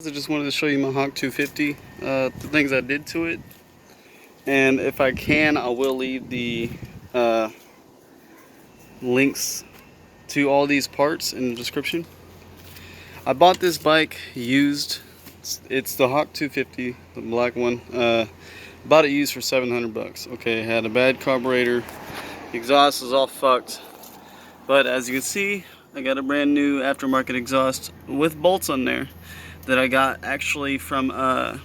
I just wanted to show you my Hawk 250, the things I did to it, and if I can, I will leave the links to all these parts in the description. I bought this bike used. It's the Hawk 250, the black one. Bought it used for 700 bucks. Okay, it had a bad carburetor, exhaust was all fucked, but as you can see, I got a brand new aftermarket exhaust with bolts on there that I got actually from got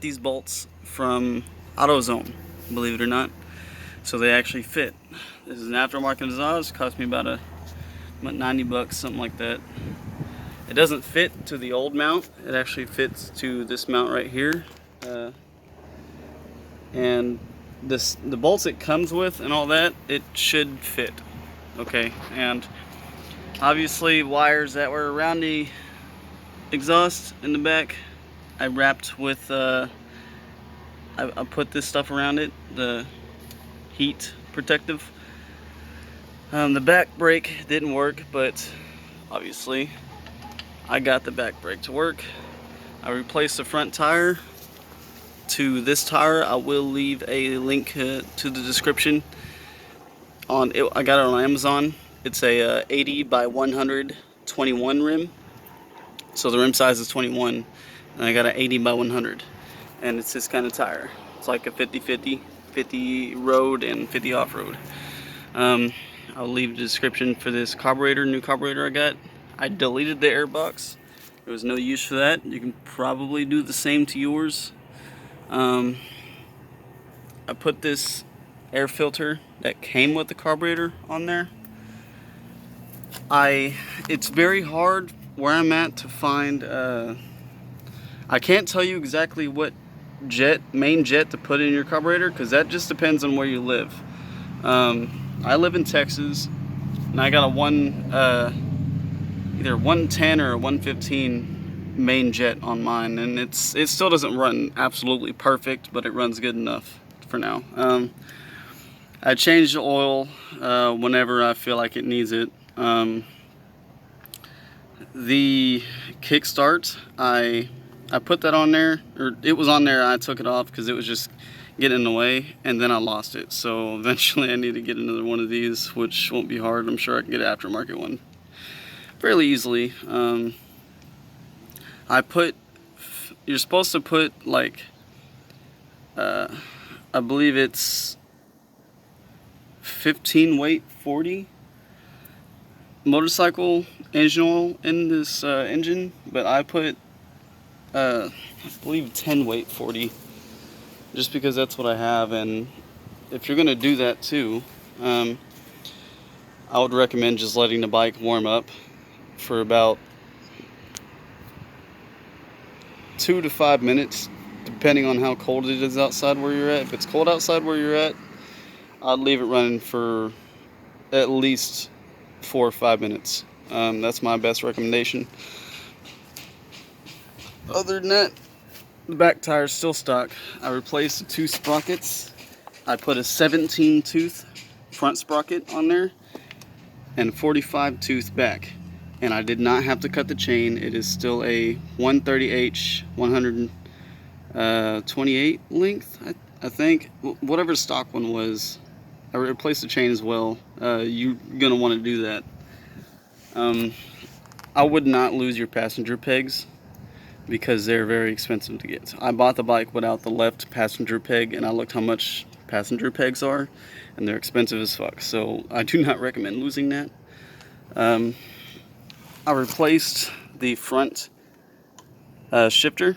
these bolts from AutoZone, believe it or not. So they actually fit. This is an aftermarket exhaust. Cost me about 90 bucks, something like that. It doesn't fit to the old mount. It actually fits to this mount right here. And the bolts it comes with and all that, it should fit. Okay, and obviously wires that were around the exhaust in the back, I wrapped with I put this stuff around it, the heat protective. The back brake didn't work, but obviously I got the back brake to work. I replaced the front tire to this tire. I will leave a link to the description on it. I got it on Amazon. It's a 80 by 100 21 rim. So the rim size is 21, and I got an 80 by 100, and it's this kind of tire. It's like a 50-50, 50 road and 50 off-road. I'll leave the description for this carburetor, new carburetor I got. I deleted the air box. There was no use for that. You can probably do the same to yours. I put this air filter that came with the carburetor on there. It's very hard where I'm at to find, I can't tell you exactly what main jet to put in your carburetor, because that just depends on where you live. I live in Texas, and I got a either 110 or a 115 main jet on mine, and it still doesn't run absolutely perfect, but it runs good enough for now. I change the oil whenever I feel like it needs it. The kickstart, I put that on there, or it was on there. I took it off because it was just getting in the way, and then I lost it. So eventually I need to get another one of these, which won't be hard. I'm sure I can get an aftermarket one fairly easily. You're supposed to put like, I believe it's 15 weight 40 motorcycle engine oil in this engine, but I put I believe 10 weight 40, just because that's what I have. And if you're gonna do that too, I would recommend just letting the bike warm up for about 2 to 5 minutes, depending on how cold it is outside where you're at. If it's cold outside where you're at, I'd leave it running for at least 4 or 5 minutes. That's my best recommendation. Other than that, the back tire is still stock. I replaced the 2 sprockets. I put a 17 tooth front sprocket on there and 45 tooth back, and I did not have to cut the chain. It is still a 130H 128 length, I think, whatever the stock one was. I replaced the chain as well. You're gonna want to do that. I would not lose your passenger pegs, because they're very expensive to get. I bought the bike without the left passenger peg, and I looked how much passenger pegs are, and they're expensive as fuck. So I do not recommend losing that. I replaced the front shifter.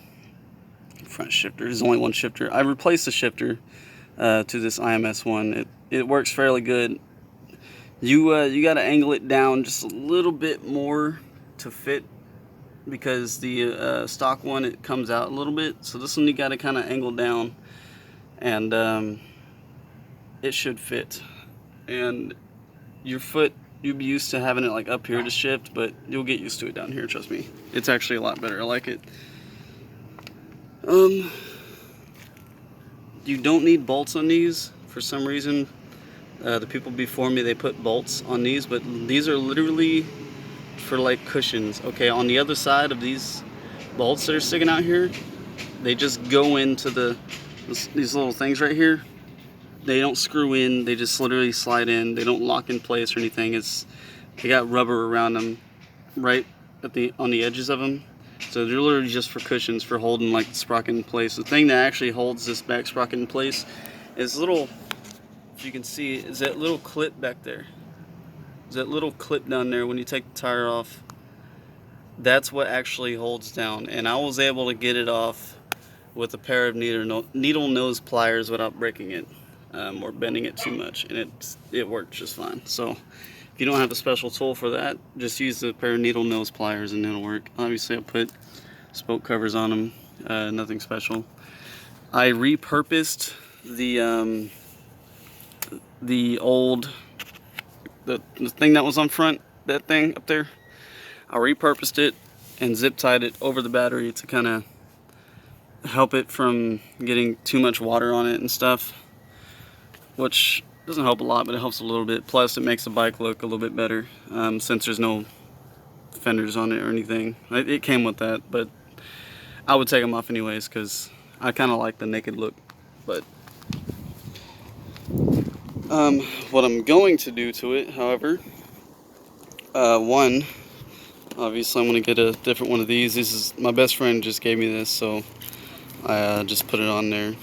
Front shifter, there's only one shifter. I replaced the shifter to this IMS one. It works fairly good. You got to angle it down just a little bit more to fit, because the stock one, it comes out a little bit. So this one you got to kind of angle down, and it should fit. And your foot, you'll be used to having it like up here to shift, but you'll get used to it down here, trust me. It's actually a lot better. I like it. You don't need bolts on these for some reason. The people before me, they put bolts on these, but these are literally for like cushions. Okay, on the other side of these bolts that are sticking out here, they just go into these little things right here. They don't screw in, they just literally slide in. They don't lock in place or anything. They got rubber around them right on the edges of them. So they're literally just for cushions, for holding like the sprocket in place. The thing that actually holds this back sprocket in place is little, if you can see, is that little clip back there. Is that little clip down there when you take the tire off. That's what actually holds down. And I was able to get it off with a pair of needle nose pliers without breaking it or bending it too much, and it worked just fine. So if you don't have a special tool for that, just use a pair of needle nose pliers and it'll work. Obviously I put spoke covers on them, nothing special. I repurposed the old the thing that was on front, that thing up there. I repurposed it and zip tied it over the battery to kind of help it from getting too much water on it and stuff, which doesn't help a lot, but it helps a little bit. Plus it makes the bike look a little bit better, since there's no fenders on it or anything. It came with that, but I would take them off anyways because I kind of like the naked look. But what I'm going to do to it, however, one, obviously I'm going to get a different one of these. This is, my best friend just gave me this, so I just put it on there.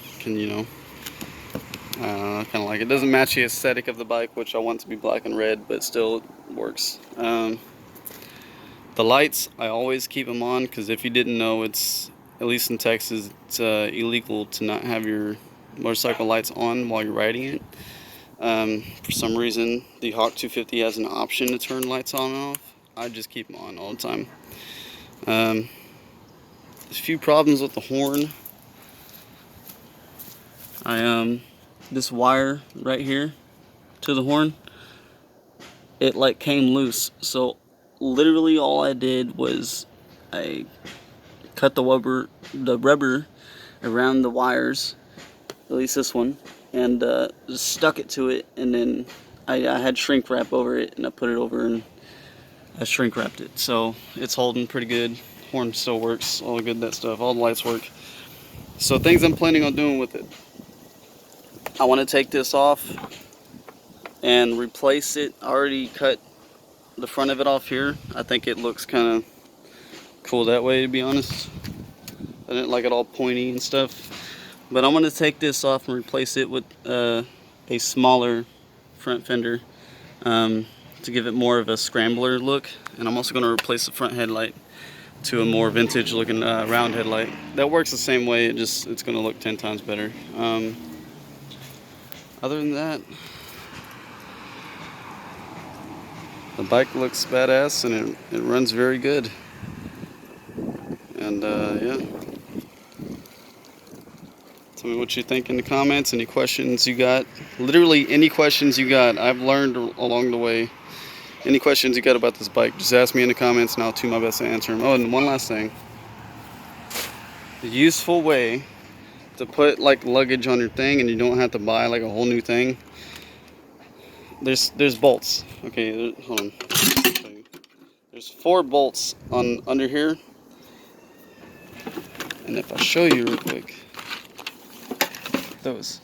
I kind of like it. It doesn't match the aesthetic of the bike, which I want to be black and red, but still it works. The lights, I always keep them on, because if you didn't know, it's, at least in Texas, it's illegal to not have your motorcycle lights on while you're riding it. For some reason, the Hawk 250 has an option to turn lights on and off. I just keep them on all the time. There's a few problems with the horn. This wire right here to the horn, it like came loose. So literally all I did was I cut the rubber around the wires, at least this one, and just stuck it to it, and then I had shrink wrap over it, and I put it over and I shrink wrapped it. So it's holding pretty good. Horn still works, all good, that stuff, all the lights work. So things I'm planning on doing with it, I want to take this off and replace it. I already cut the front of it off here. I think it looks kind of cool that way, to be honest. I didn't like it all pointy and stuff. But I'm going to take this off and replace it with a smaller front fender to give it more of a scrambler look. And I'm also going to replace the front headlight to a more vintage looking round headlight. That works the same way, it's going to look 10 times better. Other than that, the bike looks badass and it runs very good. And yeah, tell me what you think in the comments. Any questions you got, literally any questions you got, I've learned along the way. Any questions you got about this bike, just ask me in the comments and I'll do my best to answer them. Oh, and one last thing, a useful way to put like luggage on your thing and you don't have to buy like a whole new thing. There's bolts. Okay, hold on. There's 4 bolts under here, and if I show you real quick, these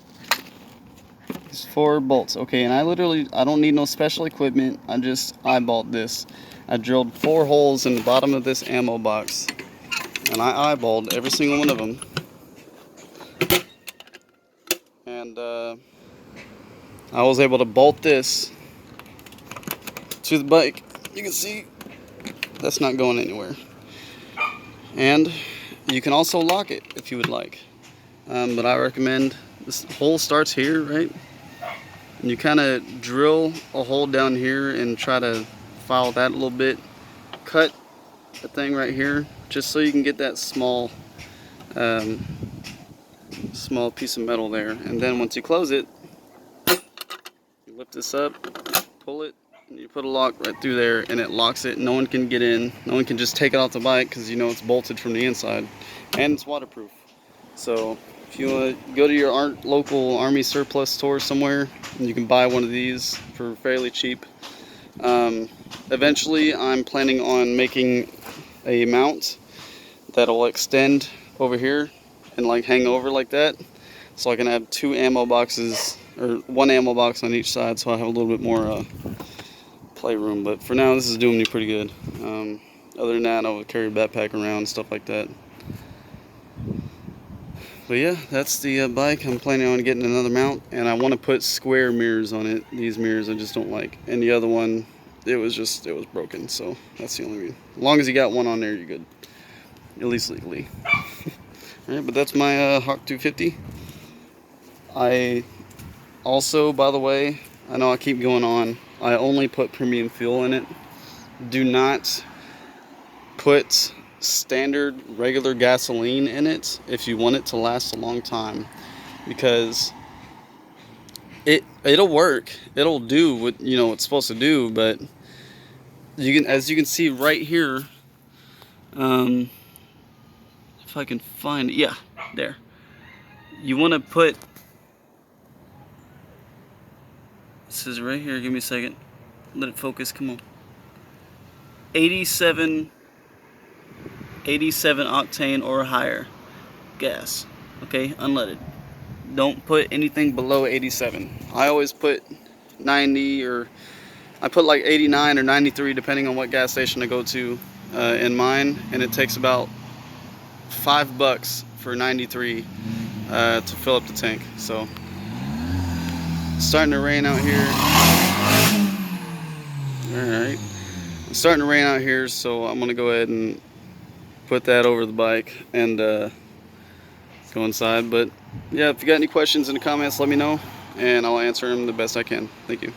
4 bolts. Okay, and I don't need no special equipment. I just eyeballed this. I drilled 4 holes in the bottom of this ammo box, and I eyeballed every single one of them. And I was able to bolt this to the bike. You can see that's not going anywhere. And you can also lock it if you would like. But I recommend, this hole starts here, right? And you kind of drill a hole down here and try to file that a little bit. Cut the thing right here just so you can get that small piece of metal there. And then once you close it, you lift this up, pull it, and you put a lock right through there, and it locks it. No one can get in. No one can just take it off the bike because you know it's bolted from the inside, and it's waterproof. So if you want to go to your local Army surplus store somewhere, and you can buy one of these for fairly cheap. eventually I'm planning on making a mount that'll extend over here and like hang over like that, so I can have 2 ammo boxes, or 1 ammo box on each side, so I have a little bit more playroom. But for now, this is doing me pretty good. Other than that, I'll carry a backpack around, stuff like that. But yeah, that's the bike. I'm planning on getting another mount, and I want to put square mirrors on it. These mirrors I just don't like, and the other one, it was broken, so that's the only reason. As long as you got one on there, you're good, at least legally. Alright, but that's my Hawk 250. I also, by the way, I know I keep going on, I only put premium fuel in it. Do not put standard regular gasoline in it if you want it to last a long time, because it'll work, it'll do what it's supposed to do, but as you can see right here, if I can find it, yeah, there, you want to put, this is right here, give me a second, let it focus, come on, 87 octane or higher gas, okay, unleaded. Don't put anything below 87. I always put 90, or I put like 89 or 93 depending on what gas station I go to in mine, and it takes about $5 for 93 to fill up the tank. So it's starting to rain out here. Alright, it's starting to rain out here, so I'm gonna go ahead and put that over the bike and go inside. But yeah, if you got any questions in the comments, let me know and I'll answer them the best I can. Thank you.